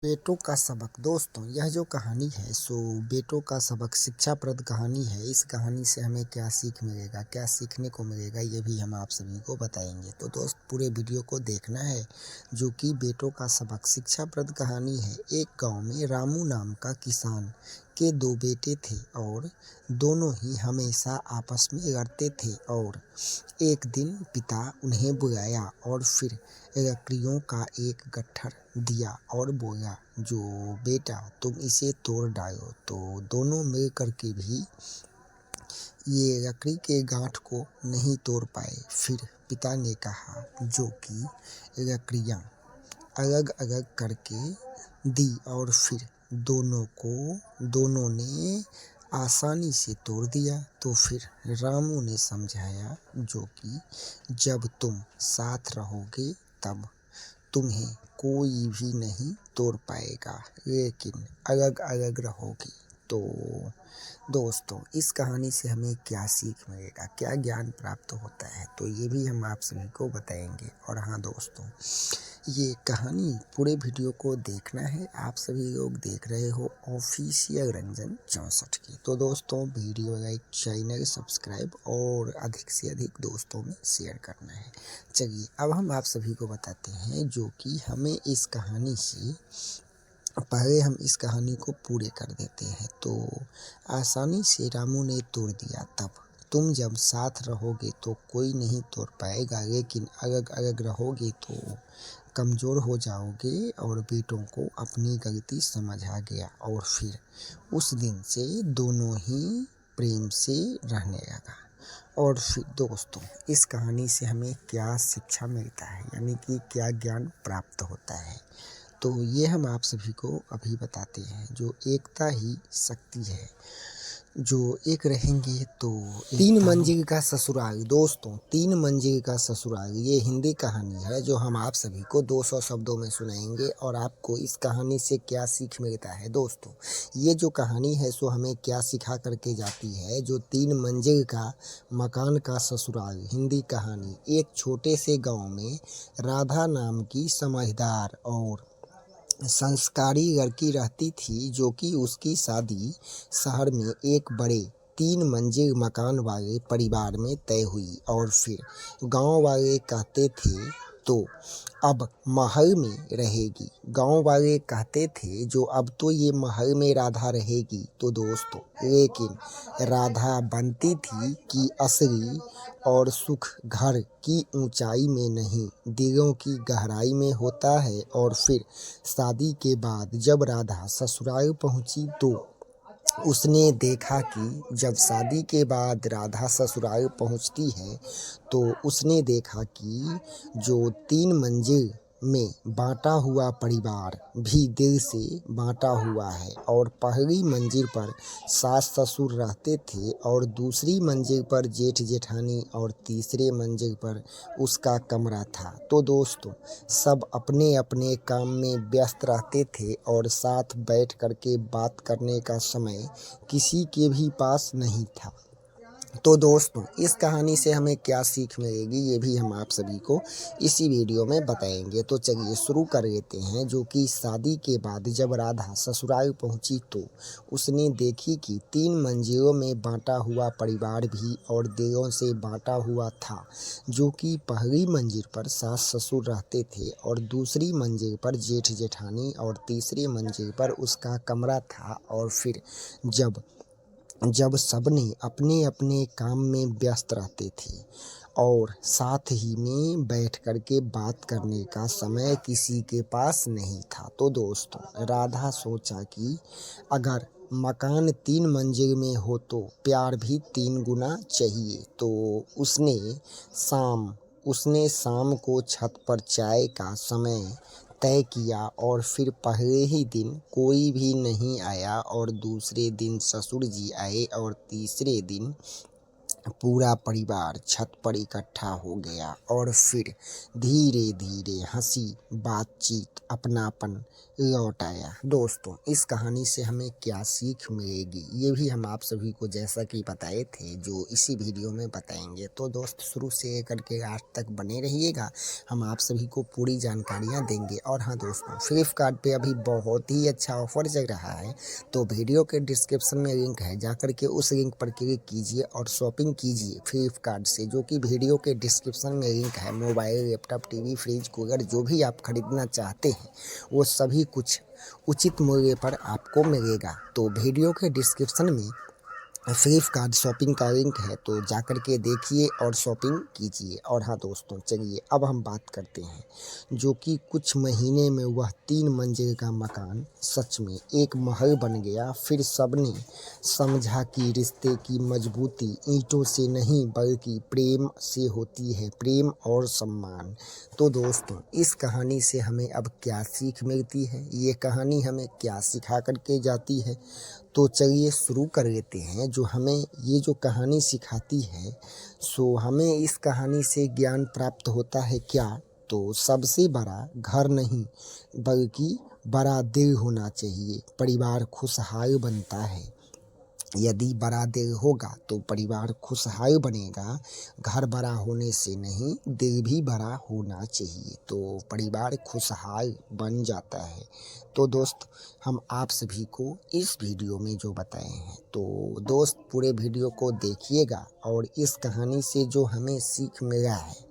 बेटों का सबक। दोस्तों, यह जो कहानी है बेटों का सबक शिक्षाप्रद कहानी है। इस कहानी से हमें क्या सीख मिलेगा, क्या सीखने को मिलेगा, ये भी हम आप सभी को बताएंगे। तो दोस्त, पूरे वीडियो को देखना है। जो कि बेटों का सबक शिक्षाप्रद कहानी है। एक गांव में रामू नाम का किसान के दो बेटे थे और दोनों ही हमेशा आपस में लड़ते थे। और एक दिन पिता उन्हें बुलाया और फिर लकड़ियों का एक गट्ठर दिया और बोला, जो बेटा तुम इसे तोड़ डालो। तो दोनों मिल कर के भी ये लकड़ी के गांठ को नहीं तोड़ पाए। फिर पिता ने कहा, जो कि लकड़ियां अलग अलग करके दी और फिर दोनों ने आसानी से तोड़ दिया। तो फिर रामू ने समझाया, जो कि जब तुम साथ रहोगे तब तुम्हें कोई भी नहीं तोड़ पाएगा, लेकिन अलग अलग रहोगे। तो दोस्तों, इस कहानी से हमें क्या सीख मिलेगा, क्या ज्ञान प्राप्त होता है, तो ये भी हम आप सभी को बताएंगे। और हाँ दोस्तों, ये कहानी पूरे वीडियो को देखना है। आप सभी लोग देख रहे हो ऑफिशियल रंजन 64 की। तो दोस्तों, वीडियो लाइक, चैनल सब्सक्राइब और अधिक से अधिक दोस्तों में शेयर करना है। चलिए, अब हम आप सभी को बताते हैं, जो कि हमें इस कहानी से पहले हम इस कहानी को पूरे कर देते हैं। तो आसानी से रामू ने तोड़ दिया। तब तुम जब साथ रहोगे तो कोई नहीं तोड़ पाएगा, लेकिन अलग अलग रहोगे तो कमज़ोर हो जाओगे। और बेटों को अपनी गलती समझ आ गया और फिर उस दिन से दोनों ही प्रेम से रहने लगा। और फिर दोस्तों, इस कहानी से हमें क्या शिक्षा मिलता है, यानी कि क्या ज्ञान प्राप्त होता है, तो ये हम आप सभी को अभी बताते हैं। जो एकता ही शक्ति है, जो एक रहेंगे तो तीन मंजिल का ससुराल। दोस्तों, तीन मंजिल का ससुराल ये हिंदी कहानी है, जो हम आप सभी को 200 शब्दों में सुनाएंगे। और आपको इस कहानी से क्या सीख मिलता है दोस्तों, ये जो कहानी है हमें क्या सिखा करके जाती है। जो तीन मंजिल का मकान का ससुराल हिंदी कहानी। एक छोटे से गांव में राधा नाम की समझदार और संस्कारी लड़की रहती थी, जो कि उसकी शादी शहर में एक बड़े 3 मंजिल मकान वाले परिवार में तय हुई। और फिर गांव वाले कहते थे, तो अब महल में रहेगी। गांव वाले कहते थे, जो अब तो ये महल में राधा रहेगी। तो दोस्तों, लेकिन राधा बनती थी कि असली और सुख घर की ऊंचाई में नहीं, दिलों की गहराई में होता है। और फिर शादी के बाद जब राधा ससुराल पहुंची, तो उसने देखा कि जब शादी के बाद राधा ससुराल पहुंचती है, तो उसने देखा कि जो 3 मंजिल में बांटा हुआ परिवार भी दिल से बांटा हुआ है। और पहली मंजिल पर सास ससुर रहते थे, और दूसरी मंजिल पर जेठ जेठानी, और तीसरे मंजिल पर उसका कमरा था। तो दोस्तों, सब अपने अपने काम में व्यस्त रहते थे और साथ बैठ करके बात करने का समय किसी के भी पास नहीं था। तो दोस्तों, इस कहानी से हमें क्या सीख मिलेगी, ये भी हम आप सभी को इसी वीडियो में बताएंगे। तो चलिए शुरू कर लेते हैं। जो कि शादी के बाद जब राधा ससुराल पहुंची, तो उसने देखी कि 3 मंजिलों में बांटा हुआ परिवार भी और दिलों से बांटा हुआ था। जो कि पहली मंजिल पर सास ससुर रहते थे, और दूसरी मंजिल पर जेठ जेठानी, और तीसरी मंजिल पर उसका कमरा था। और फिर जब सबने अपने अपने काम में व्यस्त रहते थे और साथ ही में बैठ कर के बात करने का समय किसी के पास नहीं था, तो दोस्तों, राधा सोचा कि अगर मकान 3 मंजिल में हो तो प्यार भी 3 गुना चाहिए। तो उसने शाम को छत पर चाय का समय तय किया। और फिर पहले ही दिन कोई भी नहीं आया, और दूसरे दिन ससुर जी आए, और तीसरे दिन पूरा परिवार छत पर इकट्ठा हो गया और फिर धीरे धीरे हंसी, बातचीत, अपनापन लौट आया। दोस्तों, इस कहानी से हमें क्या सीख मिलेगी, ये भी हम आप सभी को जैसा कि बताए थे जो इसी वीडियो में बताएंगे। तो दोस्त, शुरू से लेकर के आज तक बने रहिएगा, हम आप सभी को पूरी जानकारियाँ देंगे। और हाँ दोस्तों, फ्लिपकार्ट पे अभी बहुत ही अच्छा ऑफर चल रहा है, तो वीडियो के डिस्क्रिप्शन में लिंक है, जाकर के उस लिंक पर क्लिक कीजिए और शॉपिंग कीजिए फ्लिपकार्ट से, जो कि वीडियो के डिस्क्रिप्शन में लिंक है। Mobile, laptop, TV, fridge, cooler जो भी आप खरीदना चाहते हैं वो सभी कुछ उचित मूल्य पर आपको मिलेगा। तो वीडियो के डिस्क्रिप्शन में फ्लिपकार्ट शॉपिंग का लिंक है, तो जाकर के देखिए और शॉपिंग कीजिए। और हाँ दोस्तों, चलिए अब हम बात करते हैं, जो कि कुछ महीने में वह 3 मंजिल का मकान सच में एक महल बन गया। फिर सबने समझा कि रिश्ते की मजबूती ईंटों से नहीं बल्कि प्रेम से होती है, प्रेम और सम्मान। तो दोस्तों, इस कहानी से हमें अब क्या सीख मिलती है, ये कहानी हमें क्या सिखा करके जाती है, तो चलिए शुरू कर लेते हैं। जो हमें ये जो कहानी सिखाती है, सो हमें इस कहानी से ज्ञान प्राप्त होता है क्या, तो सबसे बड़ा घर नहीं बल्कि बड़ा दिल होना चाहिए, परिवार खुशहाल बनता है। यदि बड़ा दिल होगा तो परिवार खुशहाल बनेगा। घर बड़ा होने से नहीं, दिल भी बड़ा होना चाहिए, तो परिवार खुशहाल बन जाता है। तो दोस्त, हम आप सभी को इस वीडियो में जो बताए हैं, तो दोस्त पूरे वीडियो को देखिएगा। और इस कहानी से जो हमें सीख मिला है,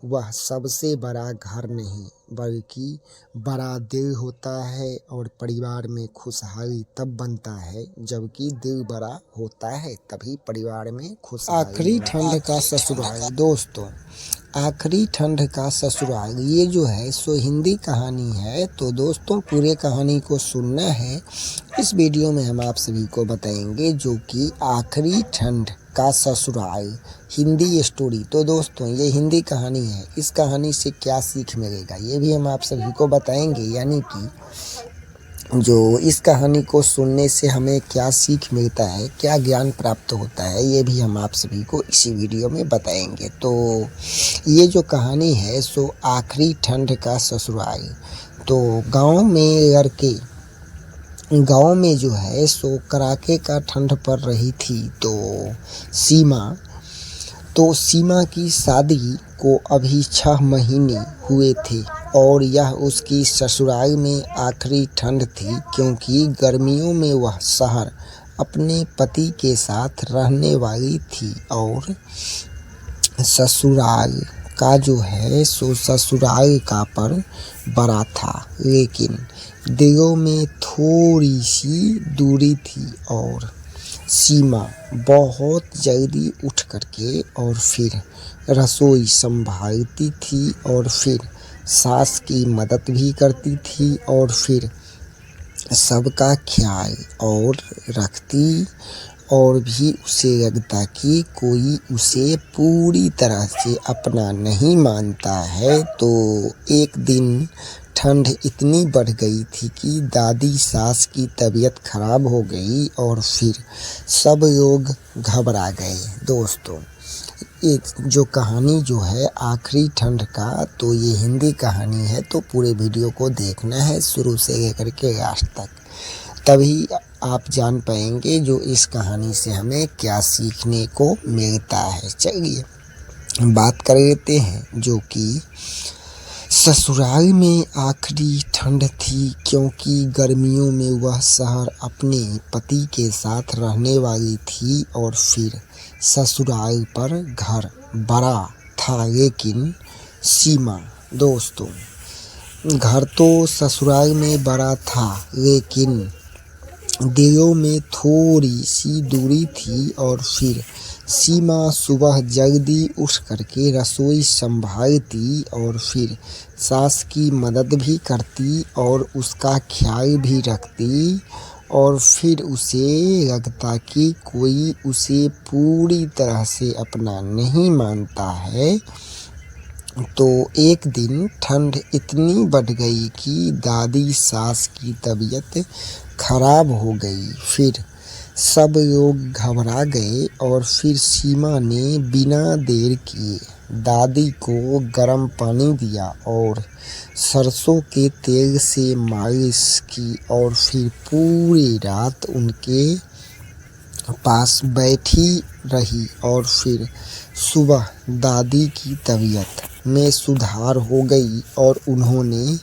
वह सबसे बड़ा घर नहीं बल्कि बड़ा दिल होता है, और परिवार में खुशहाली तब बनता है जबकि दिल बड़ा होता है, तभी परिवार में खुशहाली। आखिरी ठंड का ससुराल। दोस्तों, आखिरी ठंड का ससुराल ये जो है सो हिंदी कहानी है। तो दोस्तों, पूरे कहानी को सुनना है, इस वीडियो में हम आप सभी को बताएंगे, जो कि आखिरी ठंड का ससुराल हिंदी स्टोरी। तो दोस्तों, ये हिंदी कहानी है, इस कहानी से क्या सीख मिलेगा ये भी हम आप सभी को बताएंगे, यानी कि जो इस कहानी को सुनने से हमें क्या सीख मिलता है, क्या ज्ञान प्राप्त होता है, ये भी हम आप सभी को इसी वीडियो में बताएंगे। तो ये जो कहानी है सो आखिरी ठंड का ससुराल। तो गांव में जो है सो कड़ाके का ठंड पड़ रही थी। तो सीमा की शादी को अभी 6 महीने हुए थे, और यह उसकी ससुराल में आखिरी ठंड थी, क्योंकि गर्मियों में वह शहर अपने पति के साथ रहने वाली थी। और ससुराल का जो है सो ससुराल का पर बड़ा था, लेकिन दिलों में थोड़ी सी दूरी थी। और सीमा बहुत जल्दी उठ करके और फिर रसोई संभालती थी, और फिर सास की मदद भी करती थी, और फिर सबका ख्याल और रखती। और भी उसे लगता कि कोई उसे पूरी तरह से अपना नहीं मानता है। तो एक दिन ठंड इतनी बढ़ गई थी कि दादी सास की तबीयत खराब हो गई, और फिर सब लोग घबरा गए। दोस्तों, ये जो कहानी जो है आखिरी ठंड का, तो ये हिंदी कहानी है, तो पूरे वीडियो को देखना है शुरू से लेकर के लास्ट तक, तभी आप जान पाएंगे जो इस कहानी से हमें क्या सीखने को मिलता है। चलिए बात कर लेते हैं, जो कि ससुराल में आखिरी ठंड थी, क्योंकि गर्मियों में वह शहर अपने पति के साथ रहने वाली थी। और फिर ससुराल पर घर बड़ा था, लेकिन सीमा। दोस्तों, घर तो ससुराल में बड़ा था, लेकिन दिलों में थोड़ी सी दूरी थी। और फिर सीमा सुबह जल्दी उठ करके रसोई संभालती, और फिर सास की मदद भी करती, और उसका ख्याल भी रखती। और फिर उसे लगता कि कोई उसे पूरी तरह से अपना नहीं मानता है। तो एक दिन ठंड इतनी बढ़ गई कि दादी सास की तबीयत खराब हो गई। फिर सब लोग घबरा गए और फिर सीमा ने बिना देर किए दादी को गर्म पानी दिया और सरसों के तेल से मालिश की और फिर पूरी रात उनके पास बैठी रही और फिर सुबह दादी की तबीयत में सुधार हो गई और उन्होंने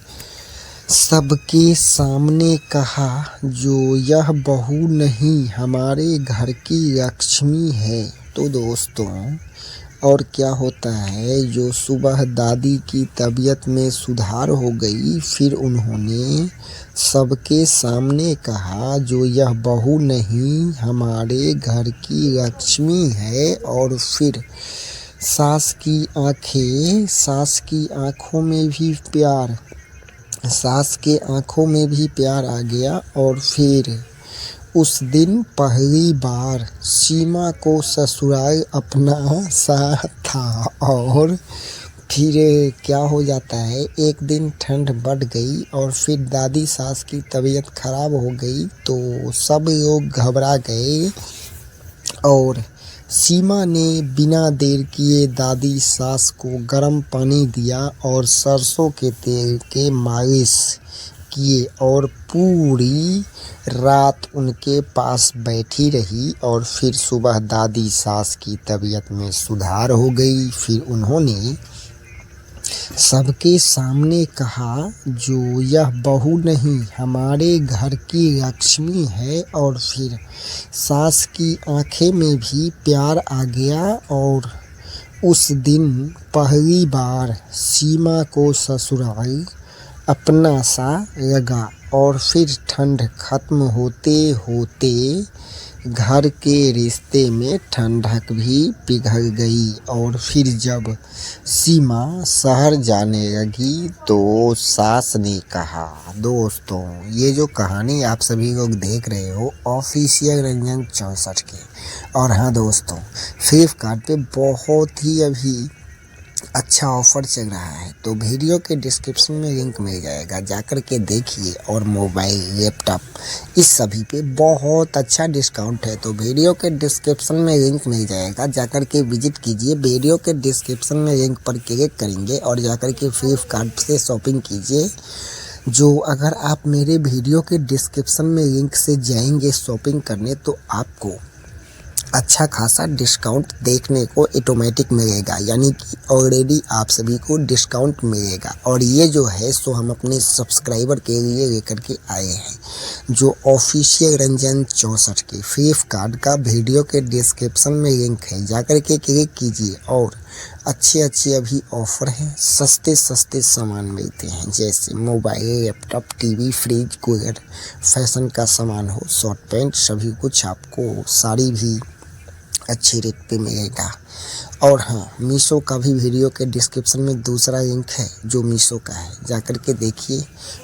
सबके सामने कहा, जो यह बहू नहीं हमारे घर की लक्ष्मी है। तो दोस्तों, और क्या होता है, जो सुबह दादी की तबीयत में सुधार हो गई, फिर उन्होंने सबके सामने कहा, जो यह बहू नहीं हमारे घर की लक्ष्मी है। और फिर सास की आंखों में भी प्यार सास के आंखों में भी प्यार आ गया और फिर उस दिन पहली बार सीमा को ससुराल अपना सा था। और फिर क्या हो जाता है, एक दिन ठंड बढ़ गई और फिर दादी सास की तबीयत खराब हो गई तो सब लोग घबरा गए और सीमा ने बिना देर किए दादी सास को गर्म पानी दिया और सरसों के तेल के मालिश किए और पूरी रात उनके पास बैठी रही और फिर सुबह दादी सास की तबीयत में सुधार हो गई। फिर उन्होंने सबके सामने कहा, जो यह बहू नहीं हमारे घर की लक्ष्मी है। और फिर सास की आंखें में भी प्यार आ गया और उस दिन पहली बार सीमा को ससुराल अपना सा लगा और फिर ठंड खत्म होते होते घर के रिश्ते में ठंडक भी पिघल गई। और फिर जब सीमा शहर जाने लगी तो सास ने कहा, दोस्तों ये जो कहानी आप सभी लोग देख रहे हो ऑफिशियल रंजन 64 की, और हाँ दोस्तों, फ्लिपकार्ट पे बहुत ही अभी अच्छा ऑफर चल रहा है, तो वीडियो के डिस्क्रिप्शन में लिंक मिल जाएगा, जाकर के देखिए। और मोबाइल, लैपटॉप इस सभी पे बहुत अच्छा डिस्काउंट है, तो वीडियो के डिस्क्रिप्शन में लिंक मिल जाएगा, जाकर के विजिट कीजिए। वीडियो के डिस्क्रिप्शन में लिंक पर क्लिक करेंगे और जाकर के फ्लिपकार्ट से शॉपिंग कीजिए। जो अगर आप मेरे वीडियो के डिस्क्रिप्शन में लिंक से जाएंगे शॉपिंग करने तो आपको अच्छा खासा डिस्काउंट देखने को ऑटोमेटिक मिलेगा, यानी कि ऑलरेडी आप सभी को डिस्काउंट मिलेगा। और ये जो है सो हम अपने सब्सक्राइबर के लिए लेकर के आए हैं, जो ऑफिशियल रंजन 64 के फ्लिपकार्ट का वीडियो के डिस्क्रिप्शन में लिंक है, जाकर के क्लिक कीजिए। और अच्छे अभी ऑफर हैं, सस्ते सामान मिलते हैं, जैसे mobile, laptop, TV, fridge, cooler, fashion का सामान हो, शॉर्ट पैंट, सभी कुछ आपको, साड़ी भी अच्छे रेट पे मिलेगा। और हाँ, मीशो का भी वीडियो के डिस्क्रिप्शन में दूसरा लिंक है जो मीशो का है, जाकर के देखिए।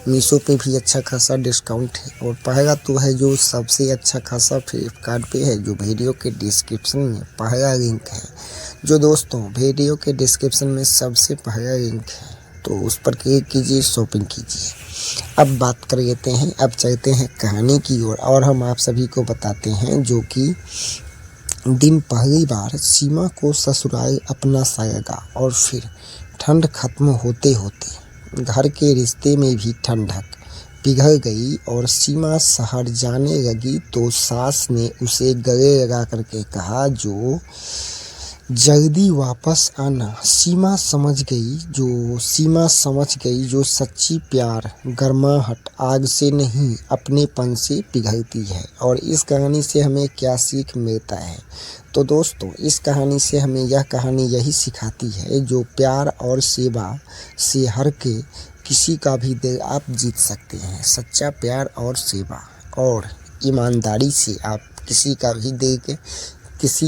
मीशो पे भी अच्छा खासा डिस्काउंट है। और पहला तो है जो सबसे अच्छा खासा फ्लिपकार्ट पे है, जो वीडियो के डिस्क्रिप्शन में पहला लिंक है, जो दोस्तों वीडियो के डिस्क्रिप्शन में सबसे पहला लिंक है, तो उस पर क्लिक कीजिए, शॉपिंग कीजिए। अब बात कर लेते हैं, अब चलते हैं कहानी की ओर और हम आप सभी को बताते हैं जो कि दिन पहली बार सीमा को ससुराल अपना सा लगा और फिर ठंड खत्म होते होते घर के रिश्ते में भी ठंडक पिघल गई और सीमा शहर जाने लगी तो सास ने उसे गले लगा करके कहा, जो जल्दी वापस आना। सीमा समझ गई जो सच्ची प्यार गर्माहट आग से नहीं अपनेपन से पिघलती है। और इस कहानी से हमें क्या सीख मिलता है, तो दोस्तों इस कहानी से हमें यह कहानी यही सिखाती है, जो प्यार और सेवा से हर के किसी का भी दिल आप जीत सकते हैं। सच्चा प्यार और सेवा और ईमानदारी से आप किसी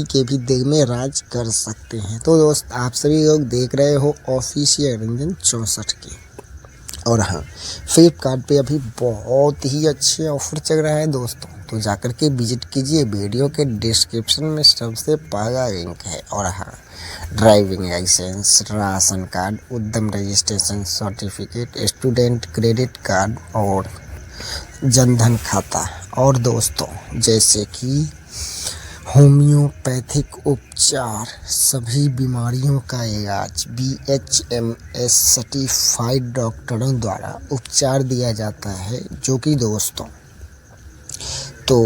के भी दिल में राज कर सकते हैं। तो दोस्त आप सभी लोग देख रहे हो ऑफिशियल रंजन 64 की। और हाँ, फ्लिपकार्ट पे अभी बहुत ही अच्छे ऑफर चल रहा है दोस्तों, तो जाकर के विजिट कीजिए। वीडियो के डिस्क्रिप्शन में सबसे पहला लिंक है। और हाँ, ड्राइविंग लाइसेंस, राशन कार्ड, उद्यम registration certificate, student credit card और जनधन खाता और दोस्तों जैसे कि होम्योपैथिक उपचार, सभी बीमारियों का इलाज BHMS सर्टिफाइड डॉक्टरों द्वारा उपचार दिया जाता है। जो कि दोस्तों तो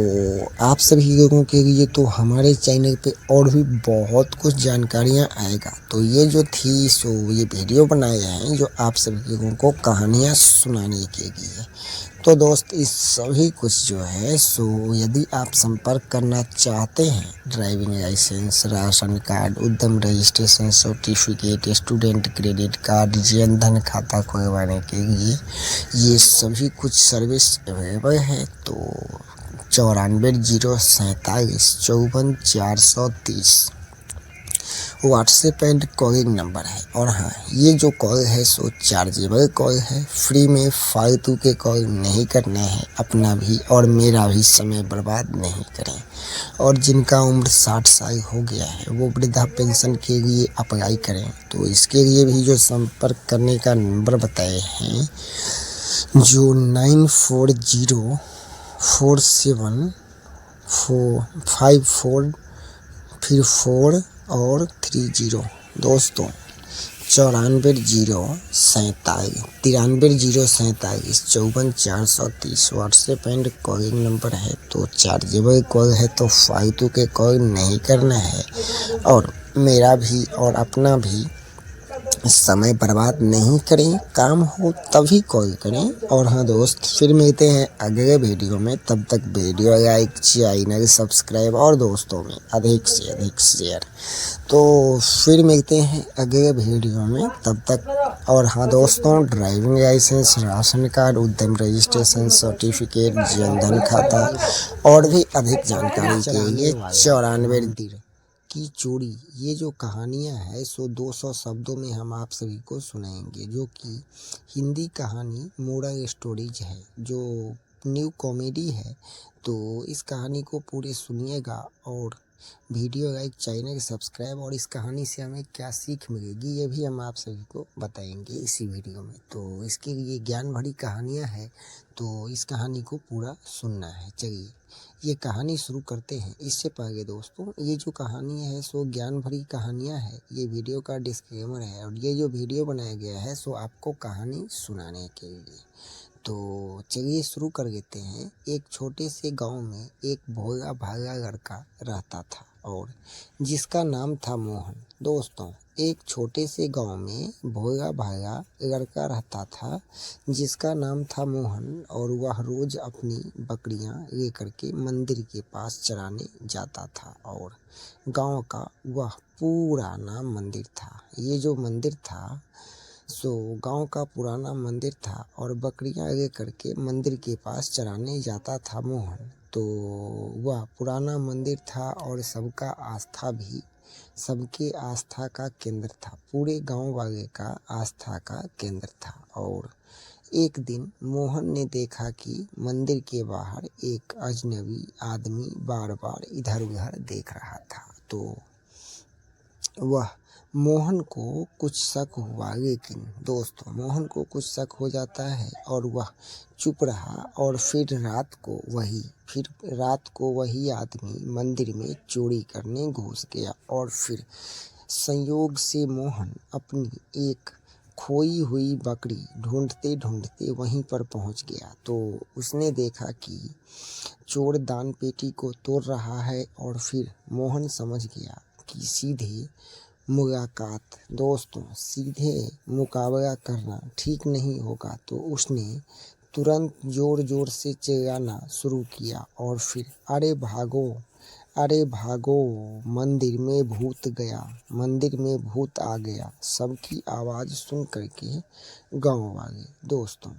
आप सभी लोगों के लिए तो हमारे चैनल पे और भी बहुत कुछ जानकारियाँ आएगा। तो ये जो थी सो ये वीडियो बनाए हैं जो आप सभी लोगों को कहानियाँ सुनाने के लिए। तो दोस्त इस सभी कुछ जो है सो यदि आप संपर्क करना चाहते हैं, ड्राइविंग लाइसेंस, राशन कार्ड, उद्यम registration certificate, student credit card, Jan Dhan खाता खुलवाने के लिए ये सभी कुछ सर्विस अवेलेबल है। तो 94 047 54 430 व्हाट्सएप एंड कॉलिंग नंबर है। और हाँ, ये जो कॉल है सो चार्जेबल कॉल है, फ्री में फालतू के कॉल नहीं करने हैं। अपना भी और मेरा भी समय बर्बाद नहीं करें। और जिनका उम्र 60 साल हो गया है वो वृद्धा पेंशन के लिए अप्लाई करें। तो इसके लिए भी जो संपर्क करने का नंबर बताए हैं जो 94047454 फिर 4 और 30 दोस्तों 94 047 व्हाट्सएप एंड कॉलिंग नंबर है। तो चार्जेबल कॉल है तो फालतू के कॉल नहीं करना है। और मेरा भी और अपना भी समय बर्बाद नहीं करें, काम हो तभी कॉल करें। और हाँ दोस्त, फिर मिलते हैं अगले वीडियो में। तब तक वीडियो लाइक, चैनल सब्सक्राइब और दोस्तों में अधिक से अधिक शेयर। तो फिर मिलते हैं अगले वीडियो में, तब तक। और हाँ दोस्तों, ड्राइविंग लाइसेंस, राशन कार्ड, उद्यम रजिस्ट्रेशन सर्टिफिकेट, जन धन खाता और भी अधिक जानकारी के लिए 94 की चोरी, ये जो कहानियाँ है सो 200 शब्दों में हम आप सभी को सुनाएंगे। जो कि हिंदी कहानी मोरल स्टोरीज है, जो न्यू कॉमेडी है। तो इस कहानी को पूरे सुनिएगा और वीडियो लाइक, चैनल सब्सक्राइब। और इस कहानी से हमें क्या सीख मिलेगी ये भी हम आप सभी को बताएंगे इसी वीडियो में। तो इसके लिए ज्ञान भरी कहानियाँ हैं, तो इस कहानी को पूरा सुनना है। चलिए ये कहानी शुरू करते हैं। इससे पहले दोस्तों, ये जो कहानी है सो ज्ञान भरी कहानियाँ है। ये वीडियो का डिस्क्लेमर है और ये जो वीडियो बनाया गया है सो आपको कहानी सुनाने के लिए। तो चलिए शुरू कर देते हैं। एक छोटे से गांव में एक भोला भाला लड़का रहता था और जिसका नाम था मोहन। दोस्तों, एक छोटे से गांव में भोला भाला लड़का रहता था जिसका नाम था मोहन। और वह रोज अपनी बकरियां लेकर के मंदिर के पास चराने जाता था। और गांव का वह पूरा नाम मंदिर था। ये जो मंदिर था सो गांव का पुराना मंदिर था और बकरियां लेकर के मंदिर के पास चराने जाता था मोहन। तो वह पुराना मंदिर था और सबका आस्था भी, सबके आस्था का केंद्र था। पूरे गांव वाले का आस्था का केंद्र था। और एक दिन मोहन ने देखा कि मंदिर के बाहर एक अजनबी आदमी बार बार इधर उधर देख रहा था। तो वह मोहन को कुछ शक हुआ। लेकिन दोस्तों, मोहन को कुछ शक हो जाता है और वह चुप रहा। और फिर रात को वही आदमी मंदिर में चोरी करने घुस गया। और फिर संयोग से मोहन अपनी एक खोई हुई बकरी ढूंढते ढूंढते वहीं पर पहुंच गया। तो उसने देखा कि चोर दान पेटी को तोड़ रहा है। और फिर मोहन समझ गया कि सीधे मुकाबला करना ठीक नहीं होगा। तो उसने तुरंत जोर जोर से चिल्लाना शुरू किया और फिर अरे भागो, अरे भागो, मंदिर में भूत गया, मंदिर में भूत आ गया, सबकी आवाज़ सुन करके गांव वाले। दोस्तों,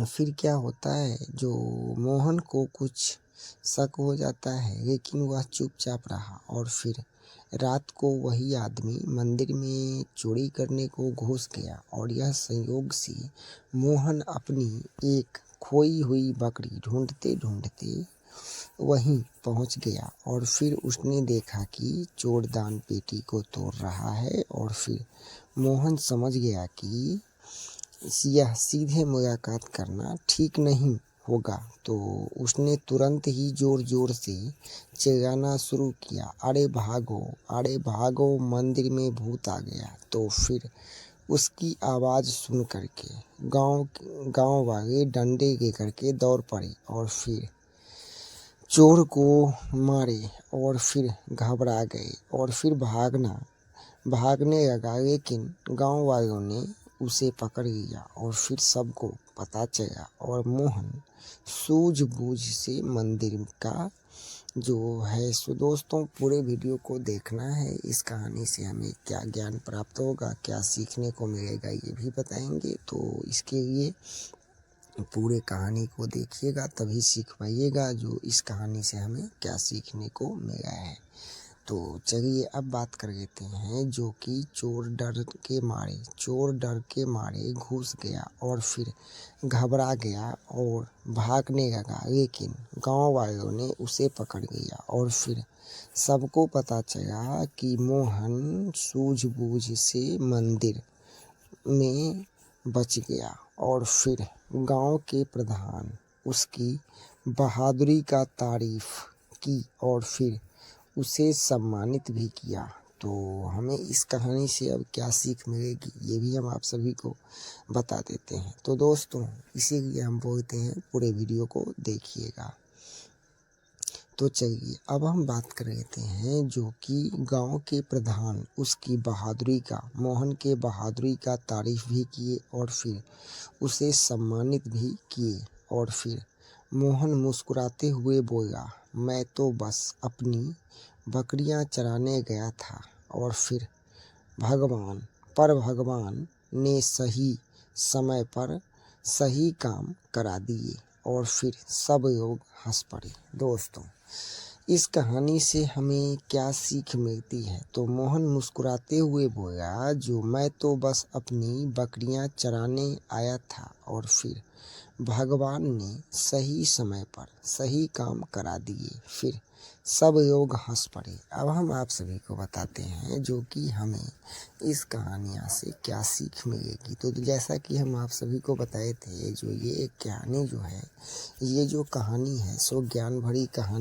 फिर क्या होता है, जो मोहन को कुछ शक हो जाता है लेकिन वह चुपचाप रहा। और फिर रात को वही आदमी मंदिर में चोरी करने को घुस गया। और यह संयोग से मोहन अपनी एक खोई हुई बकरी ढूंढते ढूंढते वहीं पहुंच गया। और फिर उसने देखा कि चोर दान पेटी को तोड़ रहा है। और फिर मोहन समझ गया कि यह सीधे मुलाकात करना ठीक नहीं होगा तो उसने तुरंत ही जोर जोर से चिल्लाना शुरू किया, अरे भागो, मंदिर में भूत आ गया। तो फिर उसकी आवाज़ सुन करके गांव वाले डंडे लेकर के दौड़ पड़े और फिर चोर को मारे और फिर घबरा गए और फिर भागने लगा, लेकिन गांव वालों ने उसे पकड़ लिया और फिर सबको पता चला और मोहन सूझबूझ से मंदिर का जो है। सो दोस्तों, पूरे वीडियो को देखना है। इस कहानी से हमें क्या ज्ञान प्राप्त होगा, क्या सीखने को मिलेगा, ये भी बताएंगे। तो इसके लिए पूरे कहानी को देखिएगा, तभी सीख पाइएगा जो इस कहानी से हमें क्या सीखने को मिला है। तो चलिए अब बात कर लेते हैं। जो कि चोर डर के मारे घुस गया और फिर घबरा गया और भागने लगा, लेकिन गांव वालों ने उसे पकड़ लिया और फिर सबको पता चला कि मोहन सूझबूझ से मंदिर में बच गया। और फिर गांव के प्रधान उसकी बहादुरी का तारीफ की और फिर उसे सम्मानित भी किया। तो हमें इस कहानी से अब क्या सीख मिलेगी, ये भी हम आप सभी को बता देते हैं। तो दोस्तों, इसीलिए हम बोलते हैं पूरे वीडियो को देखिएगा। तो चलिए अब हम बात कर लेते हैं। जो कि गांव के प्रधान उसकी मोहन के बहादुरी का तारीफ भी किए और फिर उसे सम्मानित भी किए। और फिर मोहन मुस्कुराते हुए बोला, मैं तो बस अपनी बकरियां चराने गया था और फिर भगवान ने सही समय पर सही काम करा दिए। और फिर सब लोग हंस पड़े। दोस्तों, इस कहानी से हमें क्या सीख मिलती है? तो मोहन मुस्कुराते हुए बोला, जो मैं तो बस अपनी बकरियां चराने आया था और फिर भगवान ने सही समय पर सही काम करा दिए। फिर सब लोग हंस पड़े। अब हम आप सभी को बताते हैं जो कि हमें इस कहानियाँ से क्या सीख मिलेगी। तो जैसा कि हम आप सभी को बताए थे, जो ये एक कहानी जो है, ये जो कहानी है सो ज्ञान भरी कहानी